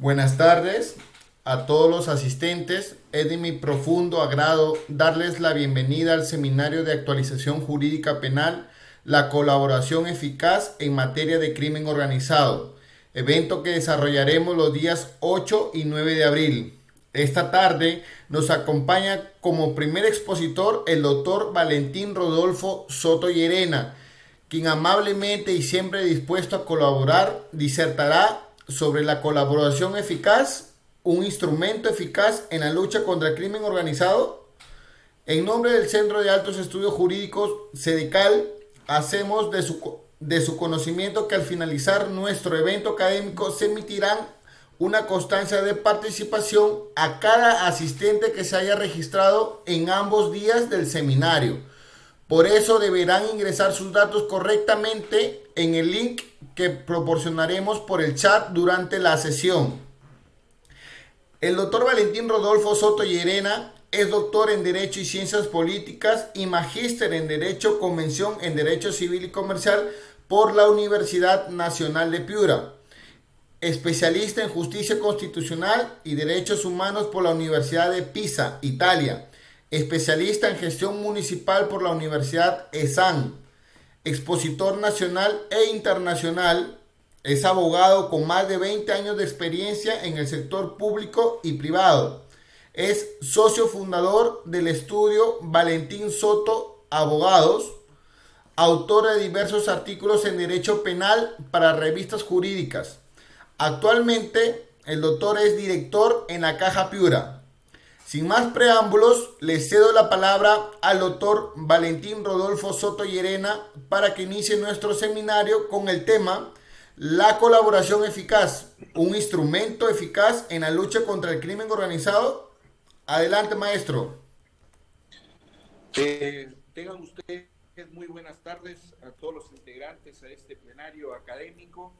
Buenas tardes a todos los asistentes. Es de mi profundo agrado darles la bienvenida al Seminario de Actualización Jurídica Penal, la colaboración eficaz en materia de crimen organizado, evento que desarrollaremos los días 8 y 9 de abril. Esta tarde nos acompaña como primer expositor el doctor Valentín Rodolfo Soto Llerena, quien amablemente y siempre dispuesto a colaborar disertará sobre la colaboración eficaz, un instrumento eficaz en la lucha contra el crimen organizado. En nombre del Centro de Altos Estudios Jurídicos, CEDECAL, hacemos de su conocimiento que al finalizar nuestro evento académico se emitirán una constancia de participación a cada asistente que se haya registrado en ambos días del seminario. Por eso deberán ingresar sus datos correctamente en el link que proporcionaremos por el chat durante la sesión. El doctor Valentín Rodolfo Soto Llerena es doctor en Derecho y Ciencias Políticas y magíster en Derecho Convención en Derecho Civil y Comercial por la Universidad Nacional de Piura. Especialista en Justicia Constitucional y Derechos Humanos por la Universidad de Pisa, Italia. Especialista en Gestión Municipal por la Universidad ESAN. Expositor nacional e internacional. Es abogado con más de 20 años de experiencia en el sector público y privado. Es socio fundador del estudio Valentín Soto Abogados. Autor de diversos artículos en derecho penal para revistas jurídicas. Actualmente, el doctor es director en la Caja Piura. Sin más preámbulos, le cedo la palabra al doctor Valentín Rodolfo Soto Llerena para que inicie nuestro seminario con el tema La colaboración eficaz, un instrumento eficaz en la lucha contra el crimen organizado. Adelante, maestro. Tengan ustedes muy buenas tardes a todos los integrantes a este plenario académico.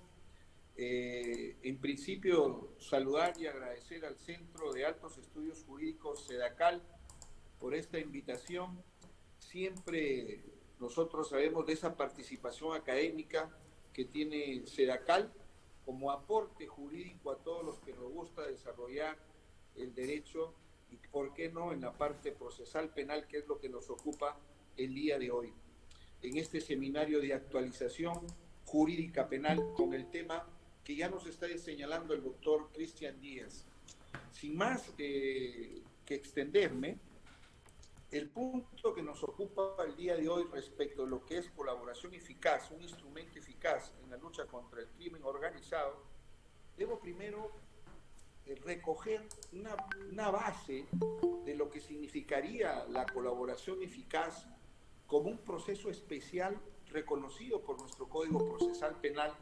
En principio, saludar y agradecer al Centro de Altos Estudios Jurídicos CEDACAL por esta invitación. Siempre nosotros sabemos de esa participación académica que tiene CEDACAL como aporte jurídico a todos los que nos gusta desarrollar el derecho y, por qué no, en la parte procesal penal, que es lo que nos ocupa el día de hoy. En este seminario de actualización jurídica penal con el tema que ya nos está señalando el doctor Cristian Díaz. Sin más que extenderme, el punto que nos ocupa el día de hoy respecto a lo que es colaboración eficaz, un instrumento eficaz en la lucha contra el crimen organizado, debo primero recoger una base de lo que significaría la colaboración eficaz como un proceso especial reconocido por nuestro Código Procesal Penal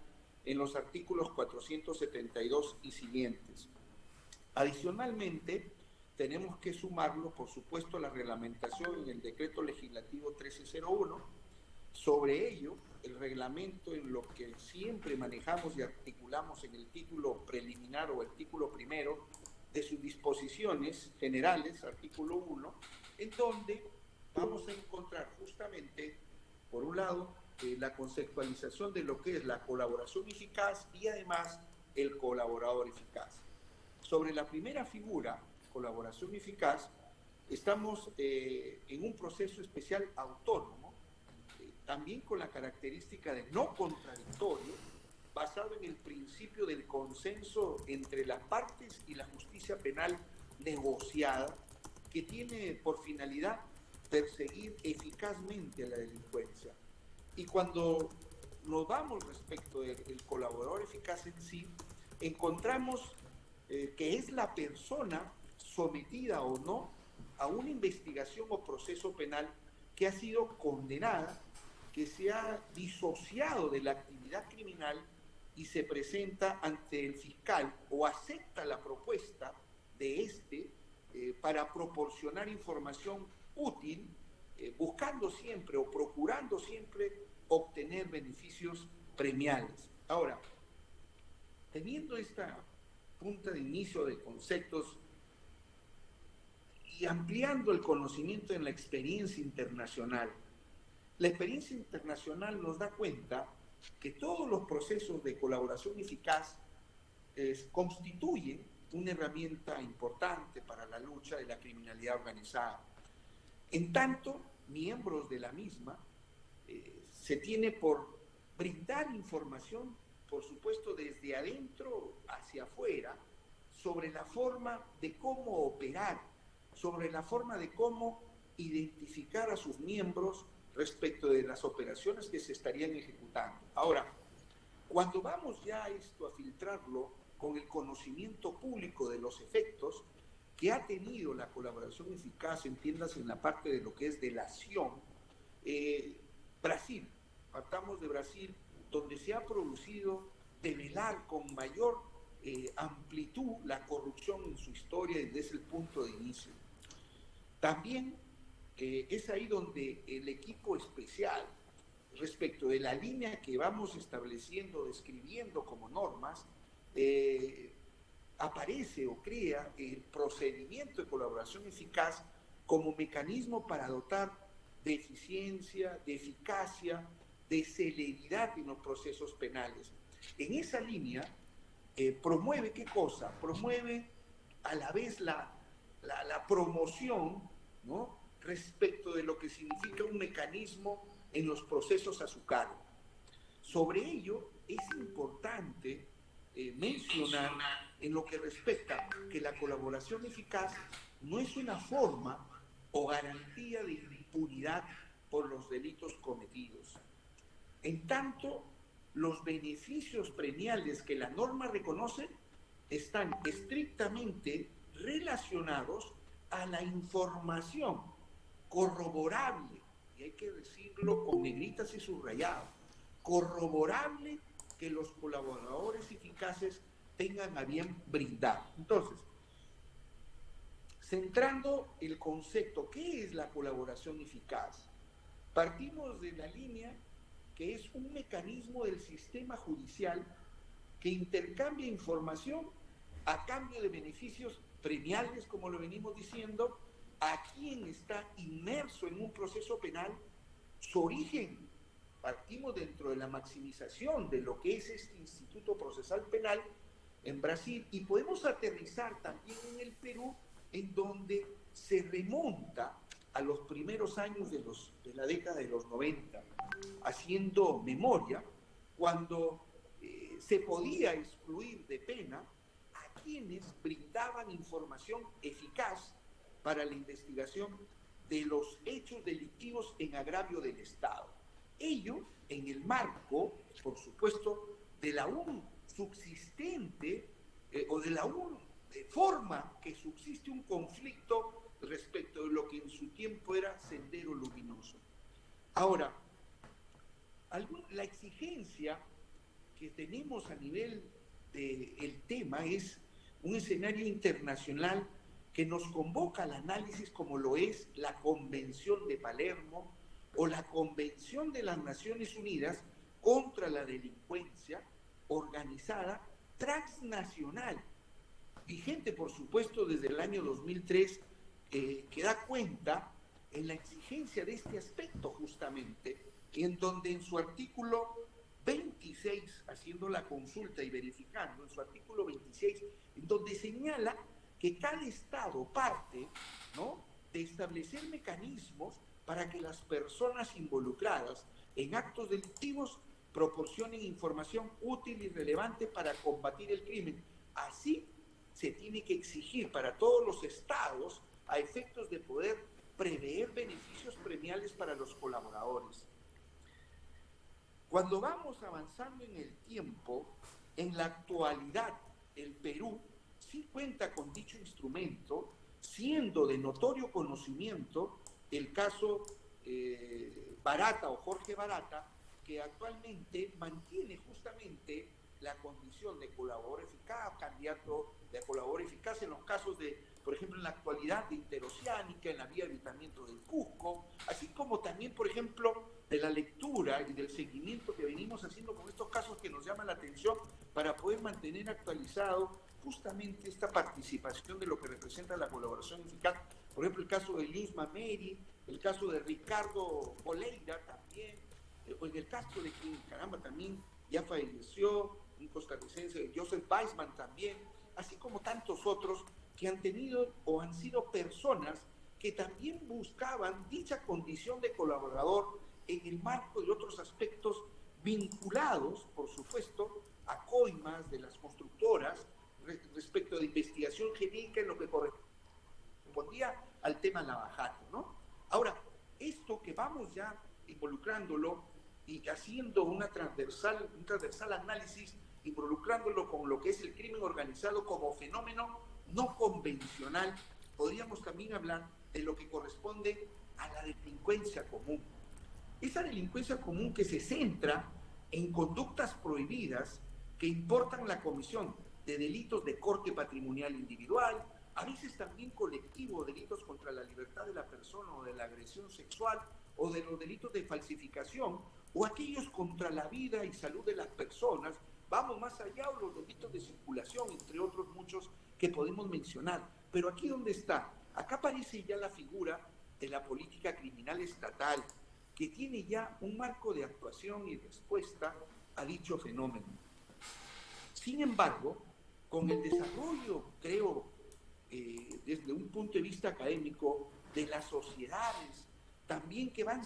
en los artículos 472 y siguientes. Adicionalmente, tenemos que sumarlo, por supuesto, a la reglamentación en el Decreto Legislativo 1301. Sobre ello, el reglamento en lo que siempre manejamos y articulamos en el título preliminar o artículo primero de sus disposiciones generales, artículo 1, en donde vamos a encontrar justamente, por un lado, la conceptualización de lo que es la colaboración eficaz y además el colaborador eficaz. Sobre la primera figura, colaboración eficaz, estamos en un proceso especial autónomo, también con la característica de no contradictorio, basado en el principio del consenso entre las partes y la justicia penal negociada, que tiene por finalidad perseguir eficazmente a la delincuencia. Y cuando nos vamos respecto del colaborador eficaz en sí, encontramos que es la persona sometida o no a una investigación o proceso penal que ha sido condenada, que se ha disociado de la actividad criminal y se presenta ante el fiscal o acepta la propuesta de este para proporcionar información útil, buscando siempre o procurando siempre obtener beneficios premiales. Ahora, teniendo esta punta de inicio de conceptos y ampliando el conocimiento en la experiencia internacional, la experiencia internacional nos da cuenta que todos los procesos de colaboración eficaz constituyen una herramienta importante para la lucha de la criminalidad organizada. En tanto, miembros de la misma, se tiene por brindar información, por supuesto, desde adentro hacia afuera, sobre la forma de cómo operar, sobre la forma de cómo identificar a sus miembros respecto de las operaciones que se estarían ejecutando. Ahora, cuando vamos ya a esto, a filtrarlo con el conocimiento público de los efectos que ha tenido la colaboración eficaz, entiendas en la parte de lo que es delación, Brasil, partamos de Brasil, donde se ha producido develar con mayor amplitud la corrupción en su historia desde el punto de inicio. También es ahí donde el equipo especial, respecto de la línea que vamos estableciendo, describiendo como normas, aparece o crea el procedimiento de colaboración eficaz como mecanismo para dotar de eficiencia, de eficacia, de celeridad en los procesos penales. En esa línea, promueve ¿qué cosa? Promueve a la vez la promoción, ¿no?, respecto de lo que significa un mecanismo en los procesos a su cargo. Sobre ello es importante mencionar en lo que respecta que la colaboración eficaz no es una forma o garantía de impunidad por los delitos cometidos. En tanto, los beneficios premiales que la norma reconoce están estrictamente relacionados a la información corroborable, y hay que decirlo con negritas y subrayado, corroborable que los colaboradores eficaces tengan a bien brindar. Entonces, centrando el concepto, ¿qué es la colaboración eficaz? Partimos de la línea que es un mecanismo del sistema judicial que intercambia información a cambio de beneficios premiales, como lo venimos diciendo, a quien está inmerso en un proceso penal. Su origen, partimos dentro de la maximización de lo que es este Instituto Procesal Penal en Brasil, y podemos aterrizar también en el Perú, en donde se remonta a los primeros años de la década de los 90, haciendo memoria, cuando se podía excluir de pena a quienes brindaban información eficaz para la investigación de los hechos delictivos en agravio del Estado. Ello en el marco, por supuesto, de la aún subsistente o de la aún forma que subsiste un conflicto respecto de lo que en su tiempo era Sendero Luminoso. Ahora, la exigencia que tenemos a nivel del tema es un escenario internacional que nos convoca al análisis, como lo es la Convención de Palermo o la Convención de las Naciones Unidas contra la Delincuencia Organizada Transnacional, vigente por supuesto desde el año 2003, que da cuenta en la exigencia de este aspecto justamente, en donde en su artículo 26, haciendo la consulta y verificando, en su artículo 26, en donde señala que cada Estado parte, ¿no?, de establecer mecanismos para que las personas involucradas en actos delictivos proporcionen información útil y relevante para combatir el crimen. Así se tiene que exigir para todos los Estados a efectos de poder prever beneficios premiales para los colaboradores. Cuando vamos avanzando en el tiempo, en la actualidad, el Perú sí cuenta con dicho instrumento, siendo de notorio conocimiento el caso Barata o Jorge Barata, que actualmente mantiene justamente la condición de colaborador eficaz, candidato de colaborador eficaz en los casos de, por ejemplo, en la actualidad de Interoceánica, en la vía de habitamiento del Cusco, así como también, por ejemplo, de la lectura y del seguimiento que venimos haciendo con estos casos que nos llaman la atención para poder mantener actualizado justamente esta participación de lo que representa la colaboración eficaz. Por ejemplo, el caso de Luz Mameri, el caso de Ricardo Boleira también, o en el caso de quien, caramba, también ya falleció, un costarricense Joseph Weissman también, así como tantos otros que han tenido o han sido personas que también buscaban dicha condición de colaborador en el marco de otros aspectos vinculados, por supuesto, a coimas de las constructoras respecto de investigación genérica en lo que correspondía al tema navajato, ¿no? Ahora, esto que vamos ya involucrándolo y haciendo un transversal análisis, involucrándolo con lo que es el crimen organizado como fenómeno no convencional, podríamos también hablar de lo que corresponde a la delincuencia común. Esa delincuencia común que se centra en conductas prohibidas que importan la comisión de delitos de corte patrimonial individual, a veces también colectivo, delitos contra la libertad de la persona o de la agresión sexual, o de los delitos de falsificación, o aquellos contra la vida y salud de las personas, vamos más allá, o los delitos de circulación, entre otros muchos que podemos mencionar. Pero aquí ¿dónde está? Acá aparece ya la figura de la política criminal estatal, que tiene ya un marco de actuación y respuesta a dicho fenómeno. Sin embargo, con el desarrollo, creo, desde un punto de vista académico, de las sociedades, también que van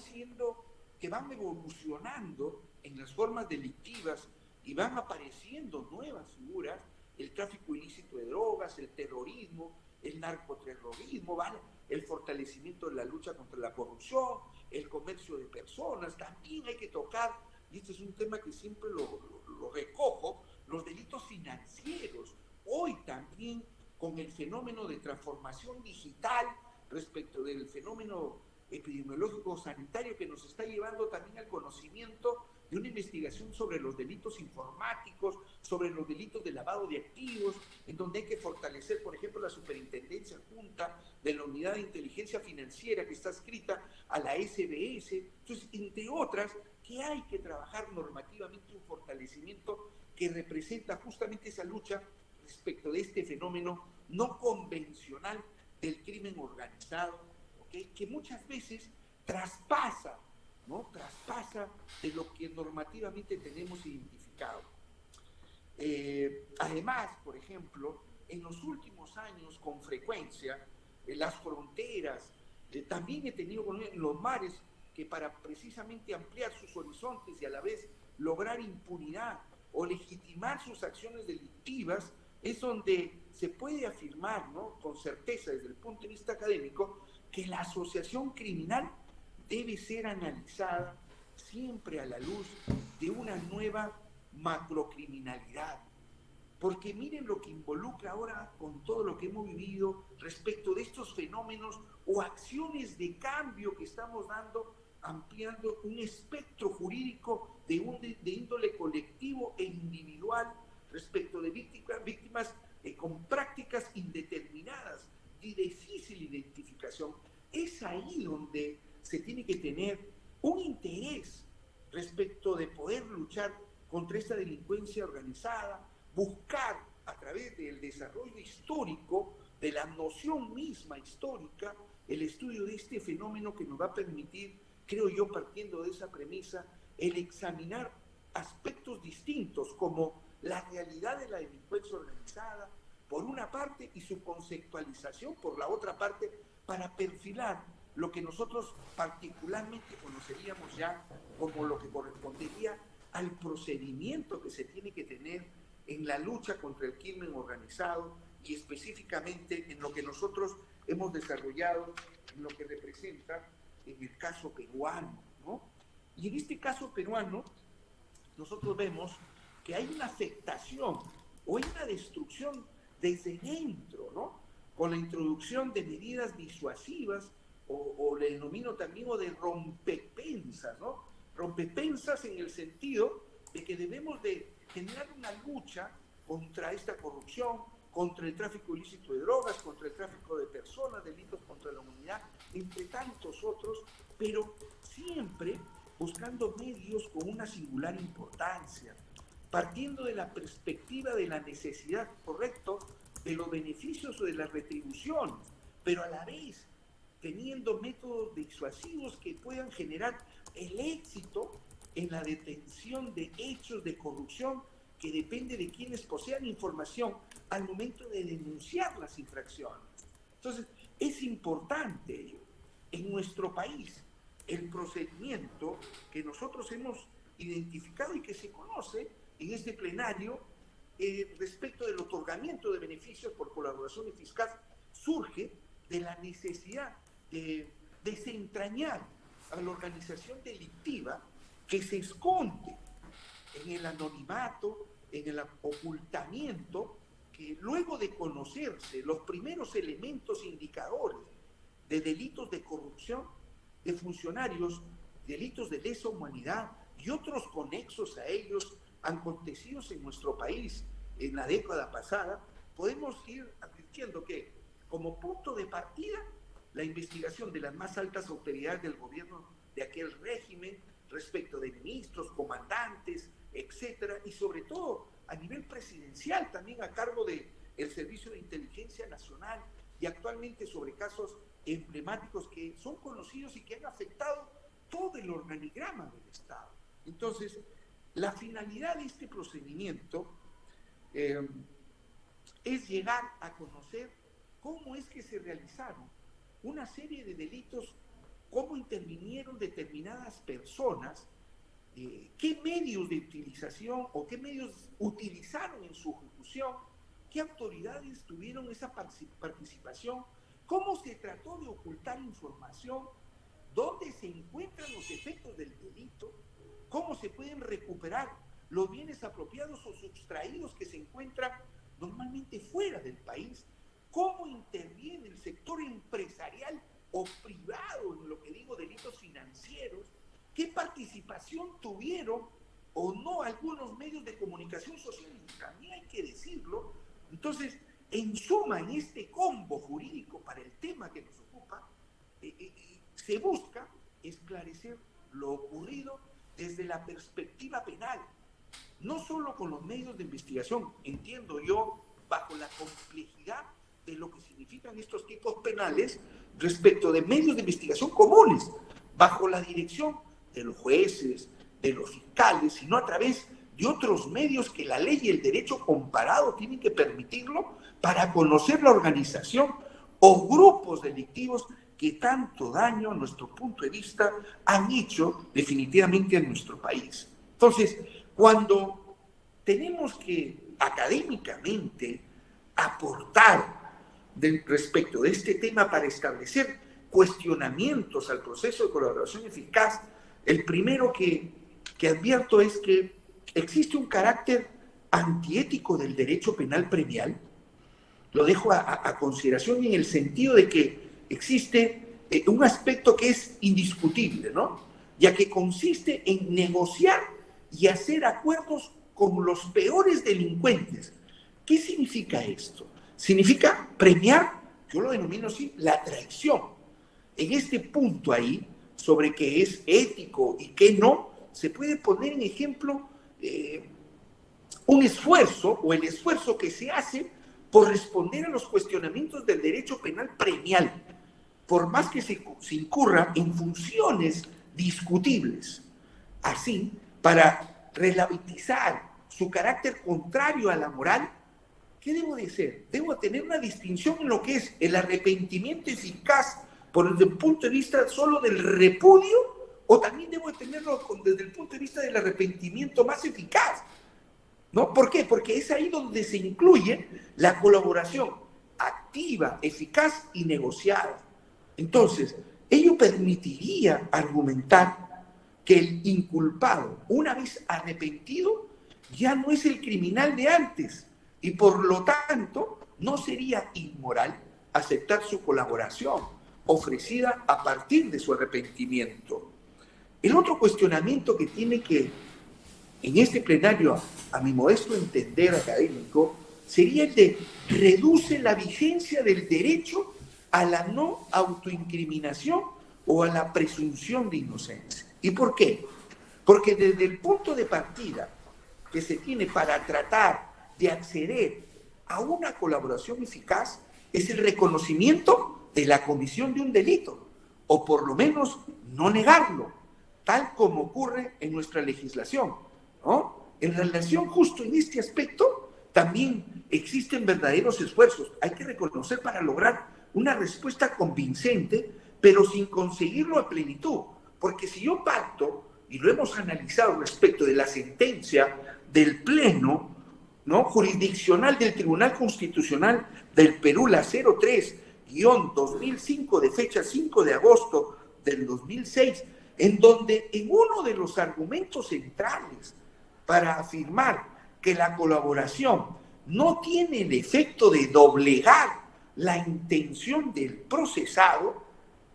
evolucionando en las formas delictivas y van apareciendo nuevas figuras, el tráfico ilícito de drogas, el terrorismo, el narcoterrorismo, ¿vale? El fortalecimiento de la lucha contra la corrupción, el comercio de personas, también hay que tocar, y este es un tema que siempre lo recojo, los delitos financieros. Hoy también con el fenómeno de transformación digital respecto del fenómeno epidemiológico sanitario que nos está llevando también al conocimiento de una investigación sobre los delitos informáticos, sobre los delitos de lavado de activos, en donde hay que fortalecer, por ejemplo, la superintendencia junta de la unidad de inteligencia financiera que está adscrita a la SBS. Entonces, entre otras, que hay que trabajar normativamente un fortalecimiento que representa justamente esa lucha respecto de este fenómeno no convencional del crimen organizado, ¿okay? Que muchas veces traspasa, ¿no? Traspasa de lo que normativamente tenemos identificado. Además, por ejemplo, en los últimos años, con frecuencia, las fronteras, también he tenido en los mares que para precisamente ampliar sus horizontes y a la vez lograr impunidad o legitimar sus acciones delictivas, es donde se puede afirmar, ¿no?, con certeza desde el punto de vista académico, que la asociación criminal debe ser analizada siempre a la luz de una nueva macrocriminalidad. Porque miren lo que involucra ahora con todo lo que hemos vivido respecto de estos fenómenos o acciones de cambio que estamos dando, ampliando un espectro jurídico de índole colectivo e individual respecto de víctimas con prácticas indeterminadas y de difícil identificación. Es ahí donde se tiene que tener un interés respecto de poder luchar contra esta delincuencia organizada, buscar a través del desarrollo histórico, de la noción misma histórica, el estudio de este fenómeno que nos va a permitir, creo yo, partiendo de esa premisa, el examinar aspectos distintos como la realidad de la delincuencia organizada, por una parte, y su conceptualización, por la otra parte, para perfilar lo que nosotros particularmente conoceríamos ya como lo que correspondería al procedimiento que se tiene que tener en la lucha contra el crimen organizado y específicamente en lo que nosotros hemos desarrollado, en lo que representa en el caso peruano, ¿no? Y en este caso peruano, nosotros vemos que hay una afectación o hay una destrucción desde dentro, ¿no? Con la introducción de medidas disuasivas o le denomino también o de rompepensas, ¿no? Rompepensas en el sentido de que debemos de generar una lucha contra esta corrupción, contra el tráfico ilícito de drogas, contra el tráfico de personas, delitos contra la humanidad, entre tantos otros, pero siempre buscando medios con una singular importancia, partiendo de la perspectiva de la necesidad, correcto, de los beneficios o de la retribución, pero a la vez teniendo métodos disuasivos que puedan generar el éxito en la detención de hechos de corrupción que depende de quienes posean información al momento de denunciar las infracciones. Entonces, es importante ello. En nuestro país, el procedimiento que nosotros hemos identificado y que se conoce en este plenario respecto del otorgamiento de beneficios por colaboración eficaz surge de la necesidad de desentrañar a la organización delictiva que se esconde en el anonimato, en el ocultamiento, que luego de conocerse los primeros elementos indicadores de delitos de corrupción de funcionarios, delitos de lesa humanidad y otros conexos a ellos acontecidos en nuestro país en la década pasada, podemos ir advirtiendo que, como punto de partida, la investigación de las más altas autoridades del gobierno de aquel régimen respecto de ministros, comandantes, etcétera, y sobre todo a nivel presidencial, también a cargo del Servicio de Inteligencia Nacional, y actualmente sobre casos emblemáticos que son conocidos y que han afectado todo el organigrama del Estado. Entonces, la finalidad de este procedimiento es llegar a conocer cómo es que se realizaron una serie de delitos, cómo intervinieron determinadas personas, qué medios de utilización o qué medios utilizaron en su ejecución, qué autoridades tuvieron esa participación, cómo se trató de ocultar información, dónde se encuentran los efectos del delito, cómo se pueden recuperar los bienes apropiados o sustraídos que se encuentran normalmente fuera del país, cómo interviene el sector empresarial o privado en lo que digo delitos financieros, qué participación tuvieron o no algunos medios de comunicación social, también hay que decirlo. Entonces, en suma, en este combo jurídico para el tema que nos ocupa, se busca esclarecer lo ocurrido desde la perspectiva penal, no solo con los medios de investigación, entiendo yo, bajo la complejidad de lo que significan estos tipos penales respecto de medios de investigación comunes, bajo la dirección de los jueces, de los fiscales, sino a través de otros medios que la ley y el derecho comparado tienen que permitirlo para conocer la organización o grupos delictivos que tanto daño, a nuestro punto de vista, han hecho definitivamente a nuestro país. Entonces, cuando tenemos que académicamente aportar respecto de este tema para establecer cuestionamientos al proceso de colaboración eficaz, el primero que advierto es que existe un carácter antiético del derecho penal premial. Lo dejo a consideración en el sentido de que existe un aspecto que es indiscutible, ¿no? Ya que consiste en negociar y hacer acuerdos con los peores delincuentes. ¿Qué significa esto? Significa premiar, yo lo denomino así, la traición. En este punto ahí, sobre qué es ético y qué no, se puede poner en ejemplo un esfuerzo o el esfuerzo que se hace por responder a los cuestionamientos del derecho penal premial, por más que se incurra en funciones discutibles. Así, para relativizar su carácter contrario a la moral, ¿qué debo de hacer? Debo tener una distinción en lo que es el arrepentimiento eficaz desde el punto de vista solo del repudio, o también debo de tenerlo desde el punto de vista del arrepentimiento más eficaz, ¿no? ¿Por qué? Porque es ahí donde se incluye la colaboración activa, eficaz y negociada. Entonces, ello permitiría argumentar que el inculpado, una vez arrepentido, ya no es el criminal de antes y por lo tanto no sería inmoral aceptar su colaboración ofrecida a partir de su arrepentimiento. El otro cuestionamiento que tiene que, en este plenario, a mi modesto entender académico, sería el de reduce la vigencia del derecho a la no autoincriminación o a la presunción de inocencia. ¿Y por qué? Porque desde el punto de partida que se tiene para tratar de acceder a una colaboración eficaz es el reconocimiento de la comisión de un delito, o por lo menos no negarlo, tal como ocurre en nuestra legislación, ¿no? en relación justo en este aspecto, también existen verdaderos esfuerzos. Hay que reconocer para lograr una respuesta convincente, pero sin conseguirlo a plenitud. Porque si yo pacto, y lo hemos analizado respecto de la sentencia del Pleno, ¿no?, jurisdiccional del Tribunal Constitucional del Perú, la 03-2005, de fecha 5 de agosto del 2006, en donde en uno de los argumentos centrales para afirmar que la colaboración no tiene el efecto de doblegar la intención del procesado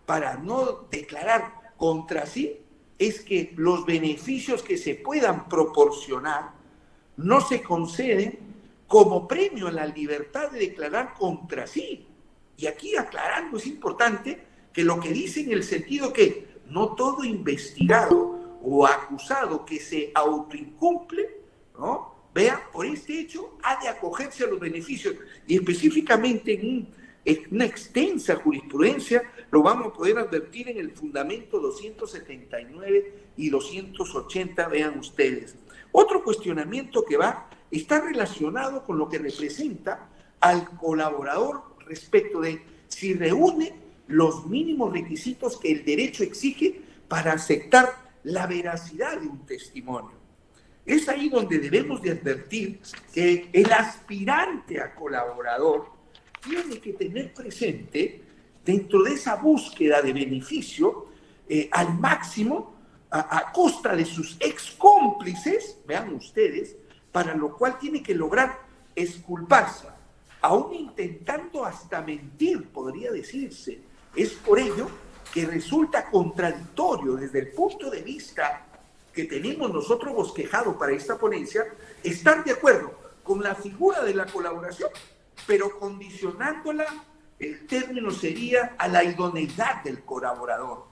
para no declarar contra sí, es que los beneficios que se puedan proporcionar no se conceden como premio a la libertad de declarar contra sí. Y aquí aclarando, es importante que lo que dice en el sentido que no todo investigado o acusado que se autoincumple, ¿no?, vea, por este hecho ha de acogerse a los beneficios. Y específicamente en una extensa jurisprudencia lo vamos a poder advertir en el fundamento 279 y 280, vean ustedes. Otro cuestionamiento que está relacionado con lo que representa al colaborador respecto de si reúne los mínimos requisitos que el derecho exige para aceptar la veracidad de un testimonio. Es ahí donde debemos de advertir que el aspirante a colaborador tiene que tener presente, dentro de esa búsqueda de beneficio, al máximo, a costa de sus ex cómplices, vean ustedes, para lo cual tiene que lograr exculparse, aún intentando hasta mentir, podría decirse. Es por ello que resulta contradictorio desde el punto de vista que tenemos nosotros bosquejado para esta ponencia, estar de acuerdo con la figura de la colaboración, pero condicionándola, el término sería a la idoneidad del colaborador,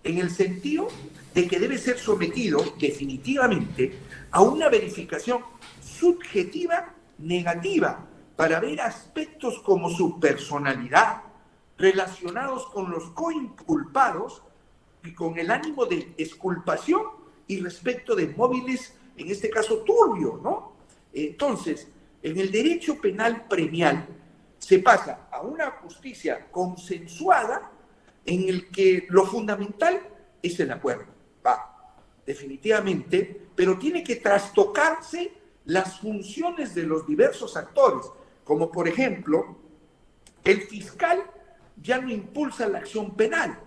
en el sentido de que debe ser sometido definitivamente a una verificación subjetiva negativa para ver aspectos como su personalidad relacionados con los coinculpados y con el ánimo de exculpación y respecto de móviles, en este caso turbio, ¿no? Entonces, en el derecho penal premial se pasa a una justicia consensuada en el que lo fundamental es el acuerdo. Definitivamente, pero tiene que trastocarse las funciones de los diversos actores, como por ejemplo, el fiscal ya no impulsa la acción penal,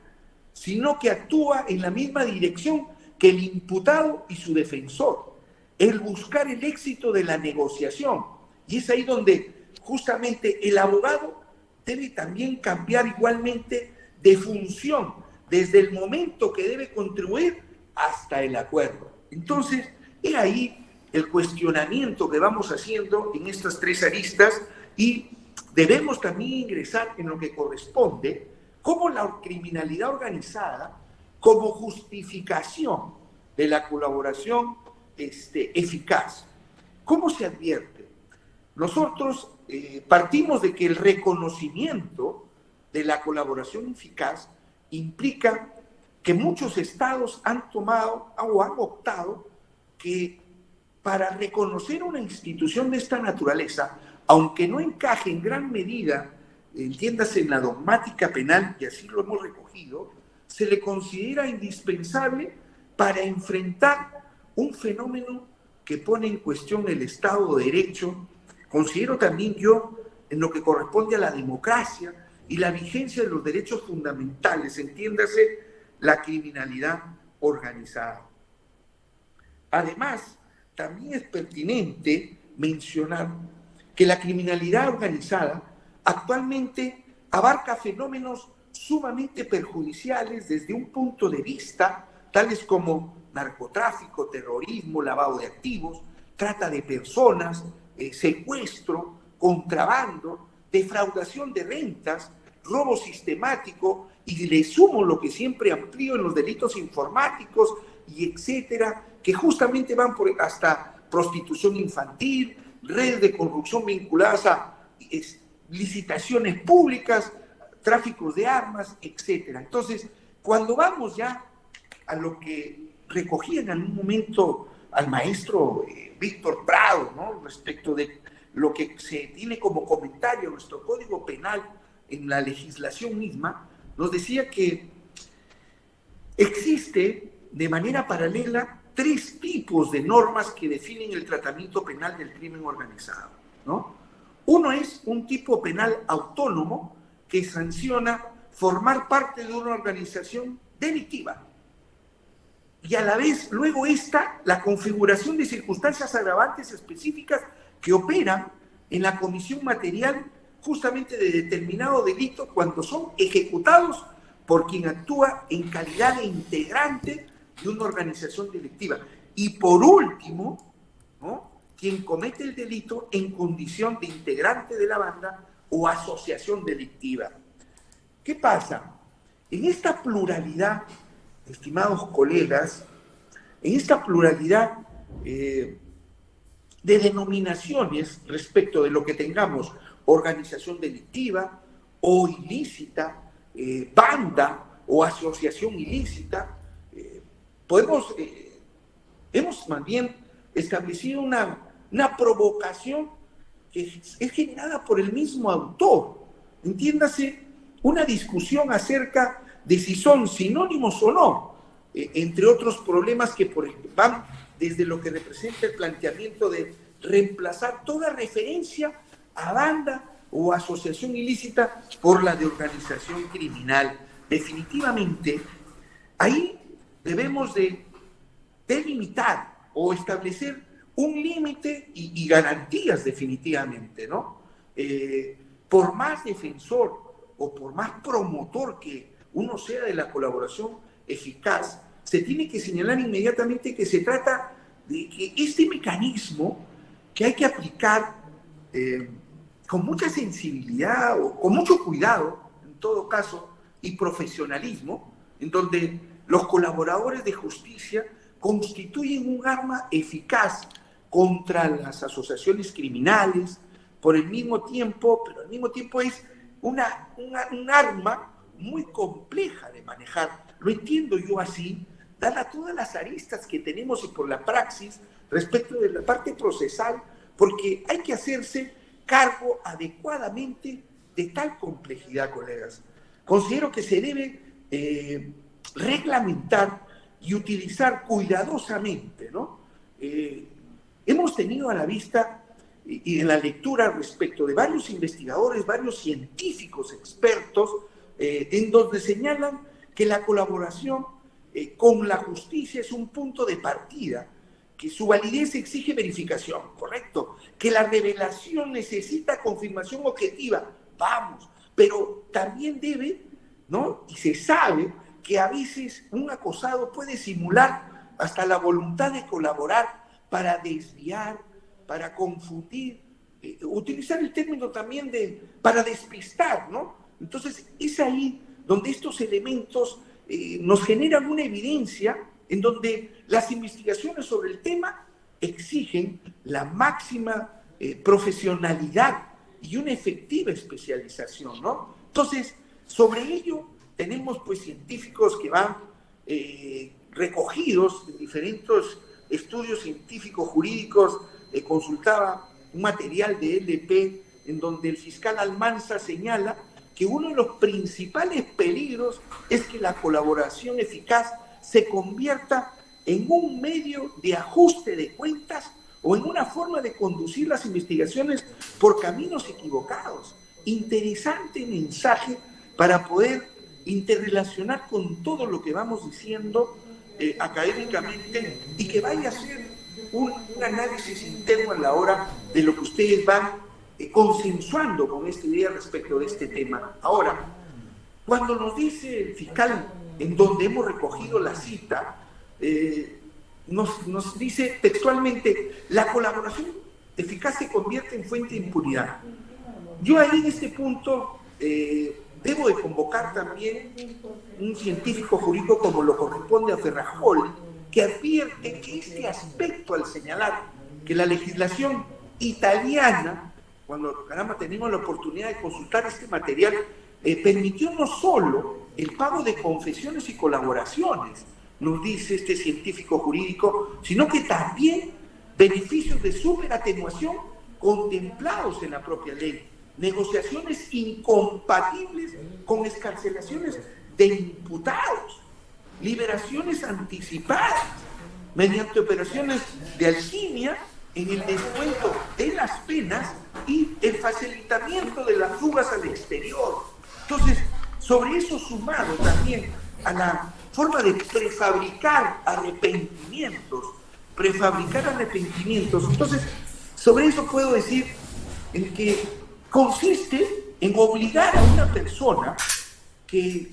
sino que actúa en la misma dirección que el imputado y su defensor, el buscar el éxito de la negociación. Y es ahí donde justamente el abogado debe también cambiar igualmente de función, desde el momento que debe contribuir hasta el acuerdo. Entonces, es ahí el cuestionamiento que vamos haciendo en estas tres aristas, y debemos también ingresar en lo que corresponde como la criminalidad organizada como justificación de la colaboración eficaz. ¿Cómo se advierte? Nosotros partimos de que el reconocimiento de la colaboración eficaz implica que muchos estados han tomado o han optado que para reconocer una institución de esta naturaleza, aunque no encaje en gran medida, entiéndase, en la dogmática penal, y así lo hemos recogido, se le considera indispensable para enfrentar un fenómeno que pone en cuestión el Estado de Derecho. Considero también yo, en lo que corresponde a la democracia y la vigencia de los derechos fundamentales, entiéndase, la criminalidad organizada. Además, también es pertinente mencionar que la criminalidad organizada actualmente abarca fenómenos sumamente perjudiciales desde un punto de vista tales como narcotráfico, terrorismo, lavado de activos, trata de personas, secuestro, contrabando, defraudación de rentas, robo sistemático, y le sumo lo que siempre amplío en los delitos informáticos y etcétera, que justamente van hasta prostitución infantil, redes de corrupción vinculadas a licitaciones públicas, tráficos de armas, etcétera. Entonces, cuando vamos ya a lo que recogía en algún momento al maestro Víctor Prado, ¿no? Respecto de lo que se tiene como comentario en nuestro Código Penal en la legislación misma, nos decía que existe de manera paralela 3 tipos de normas que definen el tratamiento penal del crimen organizado, ¿no? Uno es un tipo penal autónomo que sanciona formar parte de una organización delictiva. Y a la vez, luego está la configuración de circunstancias agravantes específicas que operan en la comisión material justamente de determinado delito cuando son ejecutados por quien actúa en calidad de integrante de una organización delictiva. Y por último, ¿no?, quien comete el delito en condición de integrante de la banda o asociación delictiva. ¿Qué pasa? En esta pluralidad, estimados colegas, en esta pluralidad de denominaciones respecto de lo que tengamos, organización delictiva o ilícita, banda o asociación ilícita, hemos más bien establecido una provocación que es generada por el mismo autor. Entiéndase, una discusión acerca de si son sinónimos o no, entre otros problemas que van desde lo que representa el planteamiento de reemplazar toda referencia a banda o asociación ilícita por la de organización criminal. Definitivamente, ahí debemos de delimitar o establecer un límite y garantías definitivamente, ¿no? Por más defensor o por más promotor que uno sea de la colaboración eficaz, se tiene que señalar inmediatamente que se trata de que este mecanismo que hay que aplicar con mucha sensibilidad o con mucho cuidado, en todo caso, y profesionalismo, en donde los colaboradores de justicia constituyen un arma eficaz contra las asociaciones criminales, pero al mismo tiempo es un arma muy compleja de manejar. Lo entiendo yo así, dadas todas las aristas que tenemos y por la praxis respecto de la parte procesal, porque hay que hacerse cargo adecuadamente de tal complejidad, colegas. Considero que se debe reglamentar y utilizar cuidadosamente, ¿no? Hemos tenido a la vista y en la lectura respecto de varios investigadores, varios científicos expertos, en donde señalan que la colaboración con la justicia es un punto de partida, que su validez exige verificación, ¿correcto? Que la revelación necesita confirmación objetiva, vamos, pero también debe, ¿no? Y se sabe que a veces un acosado puede simular hasta la voluntad de colaborar para desviar, para confundir, utilizar el término también para despistar, ¿no? Entonces es ahí donde estos elementos nos generan una evidencia en donde las investigaciones sobre el tema exigen la máxima profesionalidad y una efectiva especialización, ¿no? Entonces, sobre ello tenemos pues científicos que van recogidos en diferentes estudios científicos jurídicos. Consultaba un material de LP en donde el fiscal Almanza señala que uno de los principales peligros es que la colaboración eficaz se convierta en un medio de ajuste de cuentas o en una forma de conducir las investigaciones por caminos equivocados. Interesante mensaje para poder interrelacionar con todo lo que vamos diciendo académicamente y que vaya a ser un análisis interno a la hora de lo que ustedes van consensuando con esta idea respecto de este tema. Ahora, cuando nos dice el fiscal, en donde hemos recogido la cita, nos dice textualmente, la colaboración eficaz se convierte en fuente de impunidad. Yo ahí en este punto debo de convocar también un científico jurídico como lo corresponde a Ferrajol, que advierte que este aspecto, al señalar que la legislación italiana, cuando caramba tenemos la oportunidad de consultar este material, permitió no solo el pago de confesiones y colaboraciones, nos dice este científico jurídico, sino que también beneficios de superatenuación contemplados en la propia ley, negociaciones incompatibles con excarcelaciones de imputados, liberaciones anticipadas mediante operaciones de alquimia en el descuento de las penas y el facilitamiento de las fugas al exterior. Entonces, sobre eso sumado también a la forma de prefabricar arrepentimientos, entonces, sobre eso puedo decir en que consiste en obligar a una persona que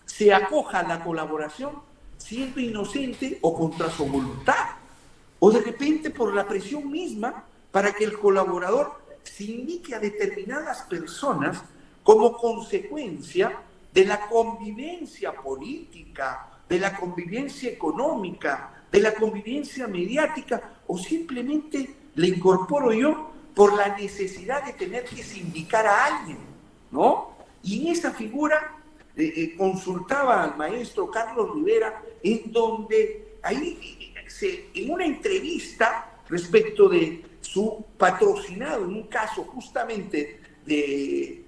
se acoja a la colaboración siendo inocente o contra su voluntad, o de repente por la presión misma para que el colaborador se indique a determinadas personas como consecuencia de la convivencia política, de la convivencia económica, de la convivencia mediática, o simplemente le incorporo yo por la necesidad de tener que sindicar a alguien, ¿no? Y en esa figura consultaba al maestro Carlos Rivera, en donde ahí en una entrevista respecto de su patrocinado, en un caso justamente de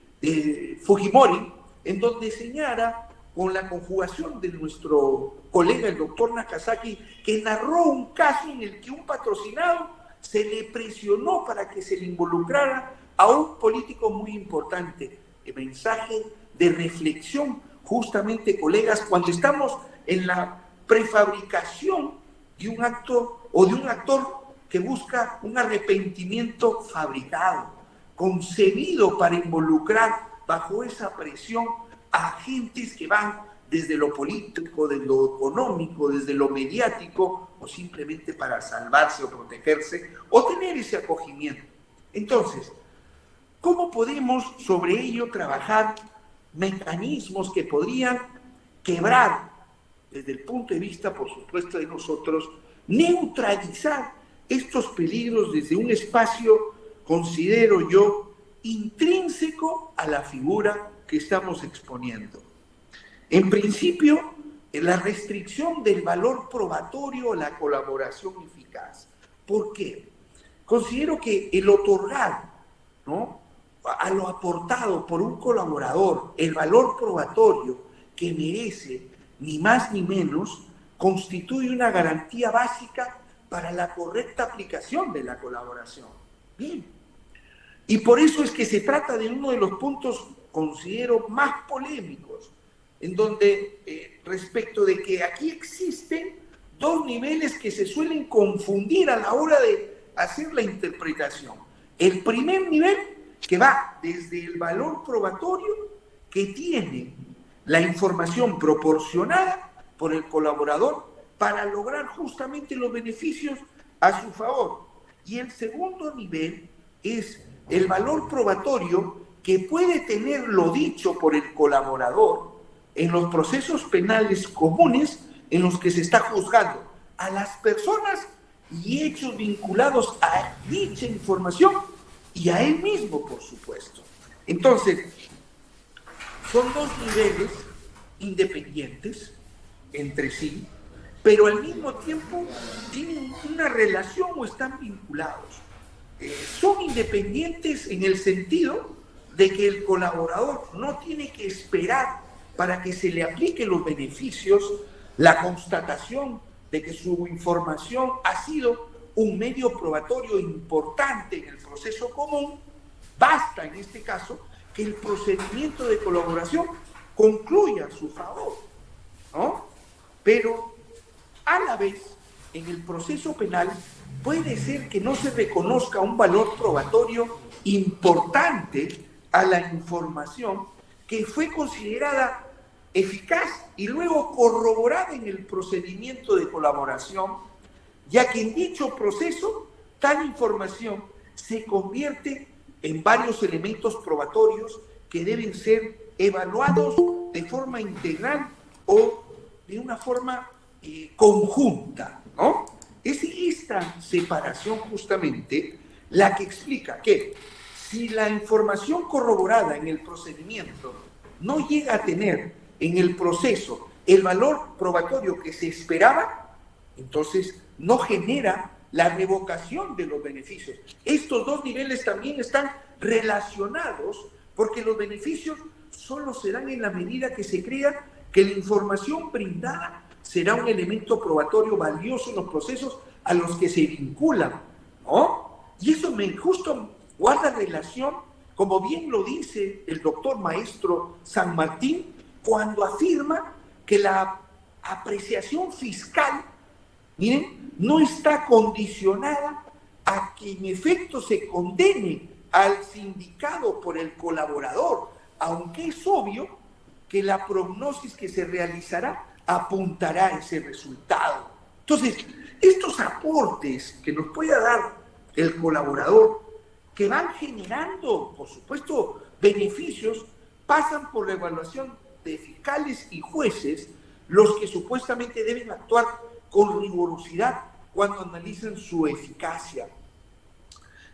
Fujimori, en donde señala con la conjugación de nuestro colega, el doctor Nakazaki, que narró un caso en el que un patrocinado se le presionó para que se le involucrara a un político muy importante. El mensaje de reflexión, justamente, colegas, cuando estamos en la prefabricación de un acto o de un actor que busca un arrepentimiento fabricado, concebido para involucrar bajo esa presión a agentes que van desde lo político, desde lo económico, desde lo mediático, o simplemente para salvarse o protegerse, o tener ese acogimiento. Entonces, ¿cómo podemos sobre ello trabajar mecanismos que podrían quebrar, desde el punto de vista, por supuesto, de nosotros, neutralizar estos peligros desde un espacio, considero yo, intrínseco a la figura que estamos exponiendo? En principio, la restricción del valor probatorio a la colaboración eficaz. ¿Por qué? Considero que el otorgar, ¿no?, a lo aportado por un colaborador el valor probatorio que merece, ni más ni menos, constituye una garantía básica para la correcta aplicación de la colaboración. Bien. Y por eso es que se trata de uno de los puntos, considero, más polémicos, en donde respecto de que aquí existen dos niveles que se suelen confundir a la hora de hacer la interpretación. El primer nivel, que va desde el valor probatorio que tiene la información proporcionada por el colaborador para lograr justamente los beneficios a su favor. Y el segundo nivel es el valor probatorio que puede tener lo dicho por el colaborador en los procesos penales comunes en los que se está juzgando a las personas y hechos vinculados a dicha información y a él mismo, por supuesto. Entonces, son dos niveles independientes entre sí, pero al mismo tiempo tienen una relación o están vinculados. Son independientes en el sentido de que el colaborador no tiene que esperar para que se le apliquen los beneficios, la constatación de que su información ha sido un medio probatorio importante en el proceso común. Basta en este caso que el procedimiento de colaboración concluya a su favor, ¿no? Pero a la vez, en el proceso penal puede ser que no se reconozca un valor probatorio importante a la información que fue considerada eficaz y luego corroborada en el procedimiento de colaboración, ya que en dicho proceso tal información se convierte en varios elementos probatorios que deben ser evaluados de forma integral o de una forma conjunta, ¿no? Es esta separación justamente la que explica que si la información corroborada en el procedimiento no llega a tener en el proceso el valor probatorio que se esperaba, entonces no genera la revocación de los beneficios. Estos dos niveles también están relacionados porque los beneficios solo se dan en la medida que se crea que la información brindada será un elemento probatorio valioso en los procesos a los que se vinculan, ¿no? Y eso justo guarda relación, como bien lo dice el doctor maestro San Martín, cuando afirma que la apreciación fiscal, miren, no está condicionada a que en efecto se condene al sindicado por el colaborador, aunque es obvio que la prognosis que se realizará apuntará a ese resultado. Entonces, estos aportes que nos pueda dar el colaborador, que van generando, por supuesto, beneficios, pasan por la evaluación de fiscales y jueces, los que supuestamente deben actuar con rigurosidad cuando analizan su eficacia.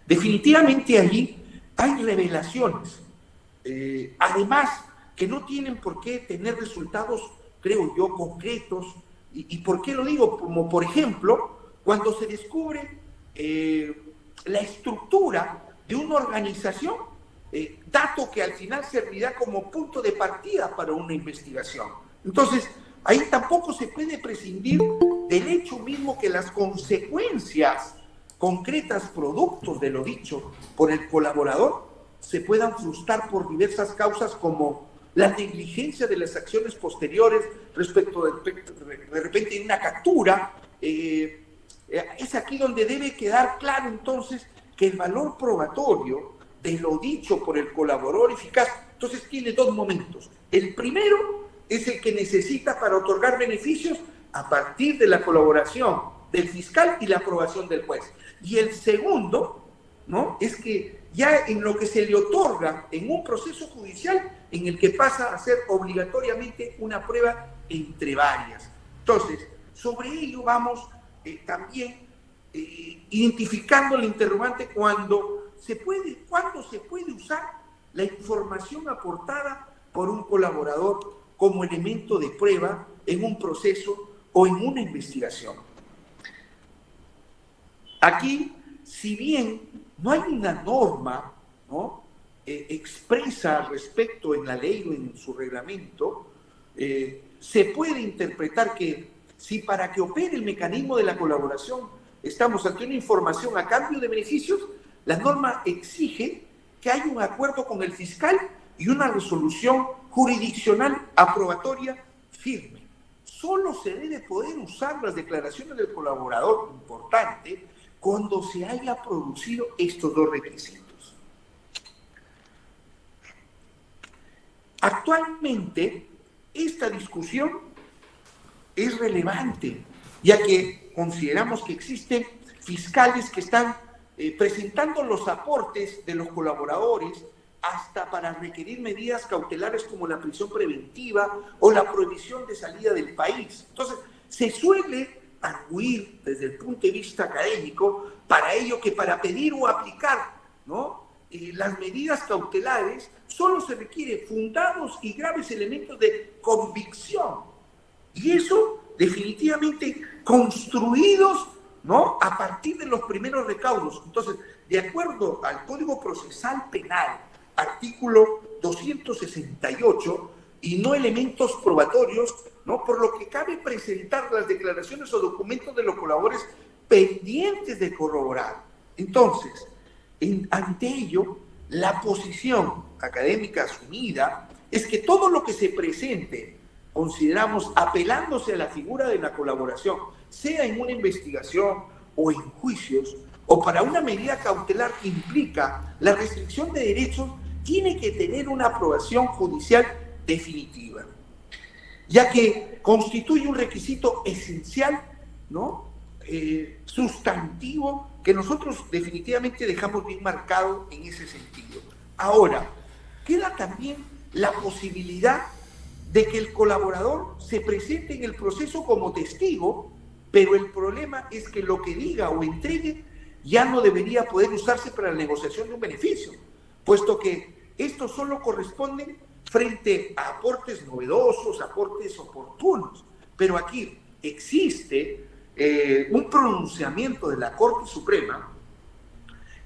Definitivamente allí hay revelaciones, además que no tienen por qué tener resultados, creo yo, concretos. ¿Y por qué lo digo? Como por ejemplo, cuando se descubre la estructura de una organización, dato que al final servirá como punto de partida para una investigación. Entonces, ahí tampoco se puede prescindir del hecho mismo que las consecuencias concretas, productos de lo dicho por el colaborador, se puedan frustrar por diversas causas como la negligencia de las acciones posteriores respecto de repente de una captura. Es aquí donde debe quedar claro entonces que el valor probatorio de lo dicho por el colaborador eficaz, entonces tiene dos momentos. El primero es el que necesita para otorgar beneficios a partir de la colaboración del fiscal y la aprobación del juez. Y el segundo, ¿no?, es que ya en lo que se le otorga en un proceso judicial en el que pasa a ser obligatoriamente una prueba entre varias. Entonces, sobre ello vamos también identificando el interrogante cuándo se puede usar la información aportada por un colaborador como elemento de prueba en un proceso o en una investigación. Aquí, si bien no hay una norma, ¿no?, expresa al respecto en la ley o en su reglamento, se puede interpretar que si para que opere el mecanismo de la colaboración estamos ante una información a cambio de beneficios, la norma exige que haya un acuerdo con el fiscal y una resolución jurisdiccional aprobatoria firme. Solo se debe poder usar las declaraciones del colaborador, importante, cuando se haya producido estos dos requisitos. Actualmente, esta discusión es relevante, ya que consideramos que existen fiscales que están presentando los aportes de los colaboradores hasta para requerir medidas cautelares como la prisión preventiva o la prohibición de salida del país. Entonces, se suele arguir desde el punto de vista académico para ello que para pedir o aplicar, ¿no?, las medidas cautelares solo se requiere fundados y graves elementos de convicción, y eso definitivamente construidos, ¿no?, a partir de los primeros recaudos. Entonces, de acuerdo al Código Procesal Penal, artículo 268, y no elementos probatorios, ¿no?, por lo que cabe presentar las declaraciones o documentos de los colaboradores pendientes de corroborar. Entonces, ante ello, la posición académica asumida es que todo lo que se presente, consideramos apelándose a la figura de la colaboración, sea en una investigación o en juicios, o para una medida cautelar que implica la restricción de derechos, tiene que tener una aprobación judicial definitiva, ya que constituye un requisito esencial, ¿no?, sustantivo, que nosotros definitivamente dejamos bien marcado en ese sentido. Ahora, queda también la posibilidad de que el colaborador se presente en el proceso como testigo, pero el problema es que lo que diga o entregue ya no debería poder usarse para la negociación de un beneficio, puesto que estos solo corresponden frente a aportes novedosos, aportes oportunos. Pero aquí existe un pronunciamiento de la Corte Suprema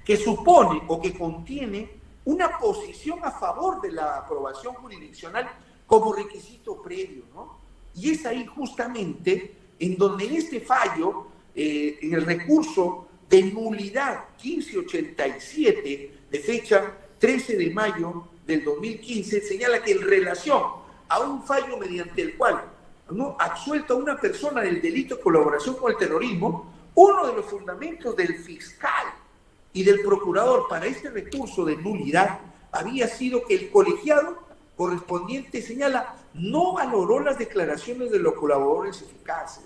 que supone o que contiene una posición a favor de la aprobación jurisdiccional como requisito previo, ¿no? Y es ahí justamente en donde en este fallo, en el recurso de nulidad 1587 de fecha 13 de mayo del 2015, señala que en relación a un fallo mediante el cual, ¿no?, absuelta a una persona del delito de colaboración con el terrorismo, uno de los fundamentos del fiscal y del procurador para este recurso de nulidad había sido que el colegiado correspondiente, señala, no valoró las declaraciones de los colaboradores eficaces.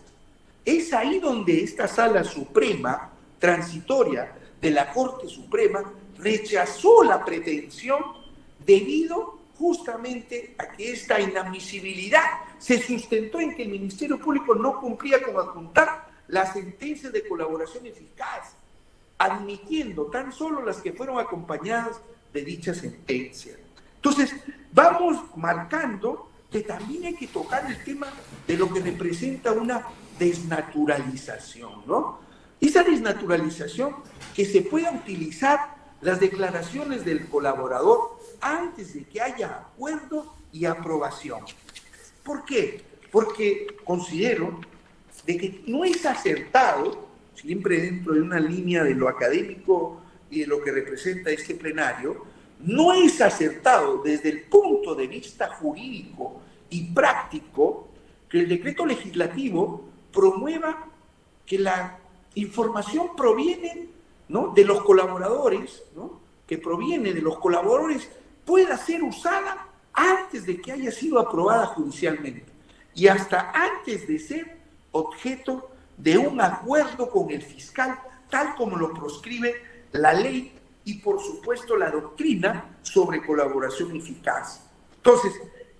Es ahí donde esta Sala Suprema transitoria de la Corte Suprema rechazó la pretensión debido justamente a que esta inadmisibilidad se sustentó en que el Ministerio Público no cumplía con adjuntar las sentencias de colaboración eficaz, admitiendo tan solo las que fueron acompañadas de dicha sentencia. Entonces, vamos marcando que también hay que tocar el tema de lo que representa una desnaturalización, ¿no? Esa desnaturalización que se pueda utilizar las declaraciones del colaborador antes de que haya acuerdo y aprobación. ¿Por qué? Porque considero de que no es acertado, siempre dentro de una línea de lo académico y de lo que representa este plenario, no es acertado desde el punto de vista jurídico y práctico que el decreto legislativo promueva que la información proviene, ¿no?, de los colaboradores, ¿no?, que proviene de los colaboradores, pueda ser usada antes de que haya sido aprobada judicialmente y hasta antes de ser objeto de un acuerdo con el fiscal, tal como lo proscribe la ley y, por supuesto, la doctrina sobre colaboración eficaz. Entonces,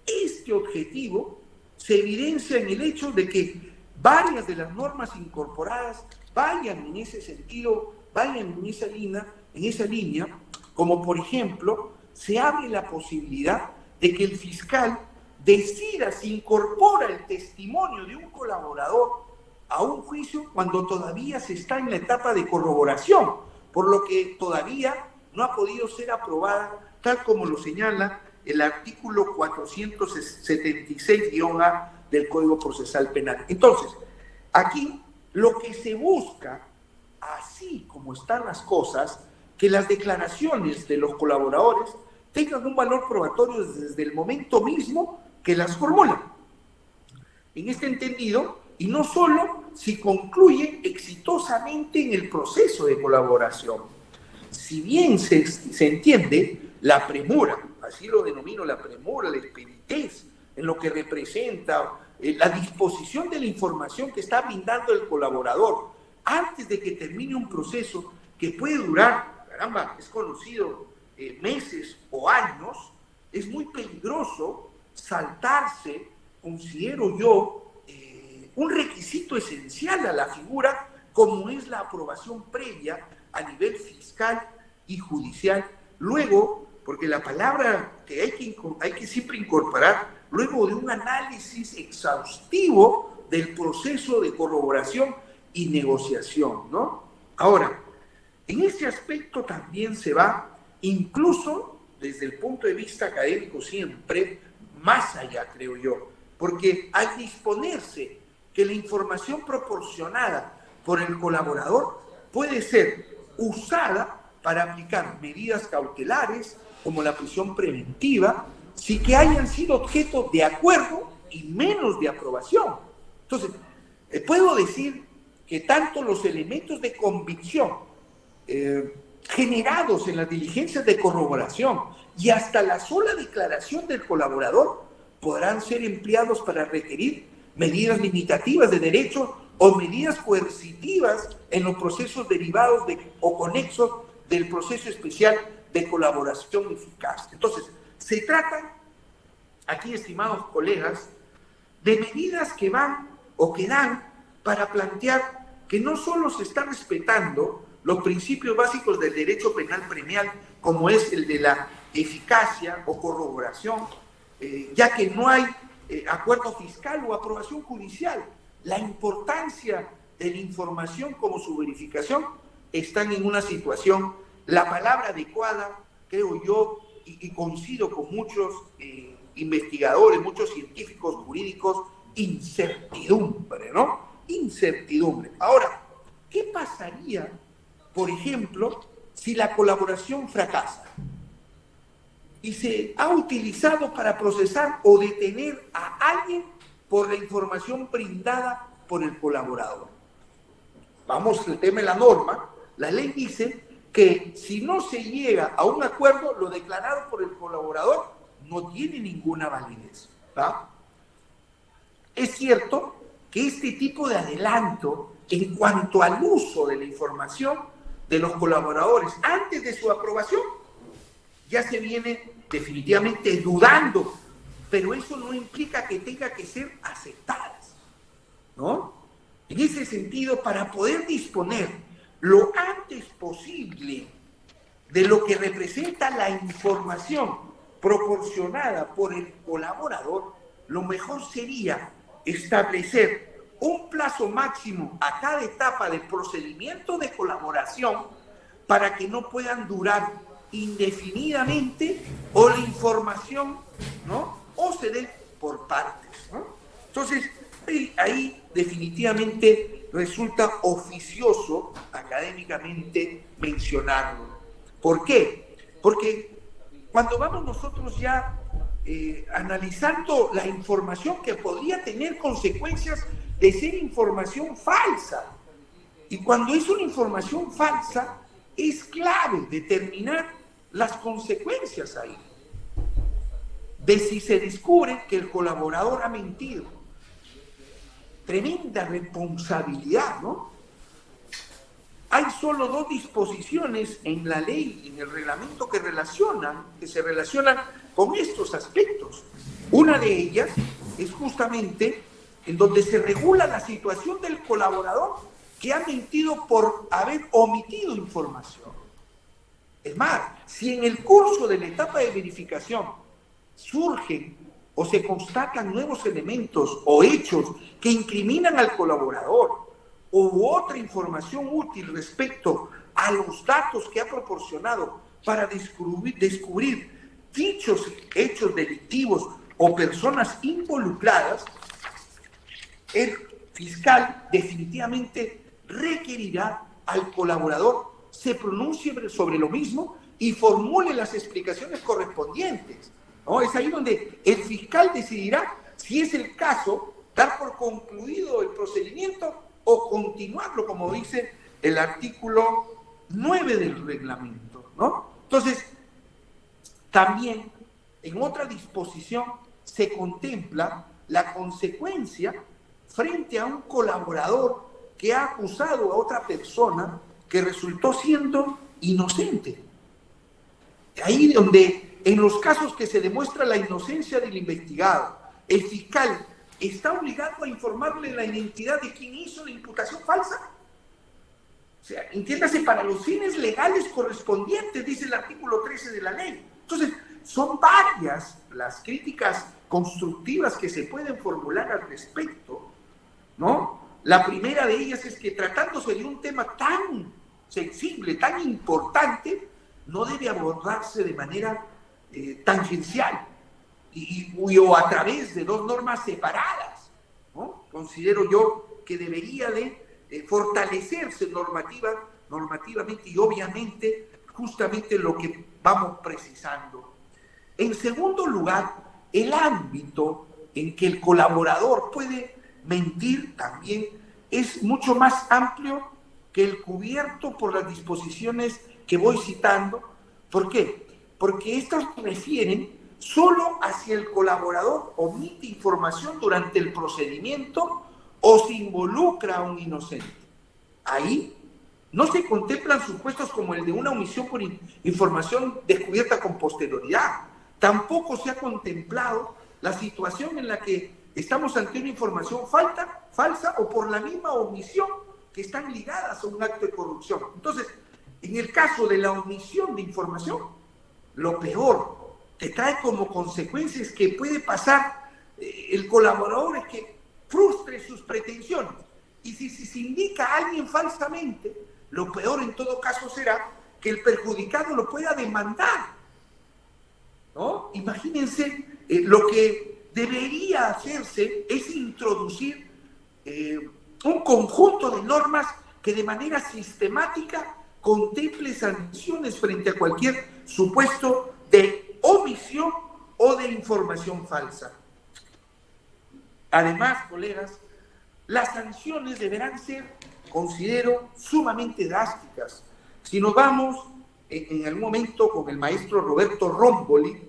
este objetivo se evidencia en el hecho de que varias de las normas incorporadas vayan en ese sentido, vayan en esa línea, como por ejemplo, se abre la posibilidad de que el fiscal decida si incorpora el testimonio de un colaborador a un juicio cuando todavía se está en la etapa de corroboración, por lo que todavía no ha podido ser aprobada, tal como lo señala el artículo 476-A del Código Procesal Penal. Entonces, aquí lo que se busca, así como están las cosas, que las declaraciones de los colaboradores tengan un valor probatorio desde el momento mismo que las formulan. En este entendido, y no solo si concluye exitosamente en el proceso de colaboración. Si bien se entiende la premura, así lo denomino, la premura, la expeditez, en lo que representa la disposición de la información que está brindando el colaborador antes de que termine un proceso que puede durar, caramba, es conocido, meses o años, es muy peligroso saltarse, considero yo, un requisito esencial a la figura como es la aprobación previa a nivel fiscal y judicial. Luego, porque la palabra que hay que siempre incorporar, luego de un análisis exhaustivo del proceso de corroboración y negociación, ¿no? Ahora, en este aspecto también se va, incluso desde el punto de vista académico siempre, más allá, creo yo, porque al disponerse que la información proporcionada por el colaborador puede ser usada para aplicar medidas cautelares como la prisión preventiva, sin que hayan sido objeto de acuerdo y menos de aprobación. Entonces, puedo decir que tanto los elementos de convicción generados en las diligencias de corroboración y hasta la sola declaración del colaborador podrán ser empleados para requerir medidas limitativas de derecho o medidas coercitivas en los procesos derivados o conexos del proceso especial de colaboración eficaz. Entonces, se trata aquí, estimados colegas, de medidas que van o que dan para plantear que no solo se está respetando los principios básicos del derecho penal premial, como es el de la eficacia o corroboración, ya que no hay acuerdo fiscal o aprobación judicial. La importancia de la información como su verificación están en una situación, la palabra adecuada, creo yo, y coincido con muchos investigadores, muchos científicos jurídicos, incertidumbre, ¿no? Incertidumbre. Ahora, ¿qué pasaría, por ejemplo, si la colaboración fracasa y se ha utilizado para procesar o detener a alguien por la información brindada por el colaborador? Vamos al tema de la norma. La ley dice que si no se llega a un acuerdo, lo declarado por el colaborador no tiene ninguna validez, ¿tá? Es cierto que este tipo de adelanto en cuanto al uso de la información de los colaboradores antes de su aprobación ya se viene definitivamente dudando, pero eso no implica que tenga que ser aceptadas, ¿no? En ese sentido, para poder disponer lo antes posible de lo que representa la información proporcionada por el colaborador, lo mejor sería establecer un plazo máximo a cada etapa del procedimiento de colaboración para que no puedan durar indefinidamente o la información, ¿no?, o se dé por partes, ¿no? Entonces, ahí definitivamente resulta oficioso académicamente mencionarlo. ¿Por qué? Porque cuando vamos nosotros ya analizando la información que podría tener consecuencias de ser información falsa, y cuando es una información falsa, es clave determinar las consecuencias ahí, de si se descubre que el colaborador ha mentido. Tremenda responsabilidad, ¿no? Hay solo dos disposiciones en la ley, en el reglamento que se relacionan con estos aspectos. Una de ellas es justamente en donde se regula la situación del colaborador que ha mentido por haber omitido información. Es más, si en el curso de la etapa de verificación surgen o se constatan nuevos elementos o hechos que incriminan al colaborador u otra información útil respecto a los datos que ha proporcionado para descubrir dichos hechos delictivos o personas involucradas, el fiscal definitivamente requerirá al colaborador se pronuncie sobre lo mismo y formule las explicaciones correspondientes, ¿no? Es ahí donde el fiscal decidirá si es el caso dar por concluido el procedimiento o continuarlo, como dice el artículo 9 del reglamento, ¿no? Entonces, también en otra disposición se contempla la consecuencia frente a un colaborador que ha acusado a otra persona que resultó siendo inocente. Ahí donde, en los casos que se demuestra la inocencia del investigado, el fiscal está obligado a informarle la identidad de quien hizo la imputación falsa. O sea, entiéndase, para los fines legales correspondientes, dice el artículo 13 de la ley. Entonces, son varias las críticas constructivas que se pueden formular al respecto, ¿no? La primera de ellas es que tratándose de un tema tan sensible, tan importante, no debe abordarse de manera tangencial o a través de dos normas separadas, ¿no? Considero yo que debería de fortalecerse normativamente y obviamente justamente lo que vamos precisando. En segundo lugar, el ámbito en que el colaborador puede mentir también es mucho más amplio que el cubierto por las disposiciones que voy citando. ¿Por qué? Porque estas refieren solo hacia el colaborador omite información durante el procedimiento o se involucra a un inocente. Ahí no se contemplan supuestos como el de una omisión por información descubierta con posterioridad. Tampoco se ha contemplado la situación en la que estamos ante una información falsa o por la misma omisión que están ligadas a un acto de corrupción. Entonces, en el caso de la omisión de información, lo peor que trae como consecuencia es que puede pasar el colaborador es que frustre sus pretensiones Y si se indica a alguien falsamente, lo peor en todo caso será que el perjudicado lo pueda demandar, ¿no? Imagínense, lo que debería hacerse es introducir un conjunto de normas que de manera sistemática contemple sanciones frente a cualquier supuesto de omisión o de información falsa. Además, colegas, las sanciones deberán ser, considero, sumamente drásticas. Si nos vamos en algún momento con el maestro Roberto Romboli,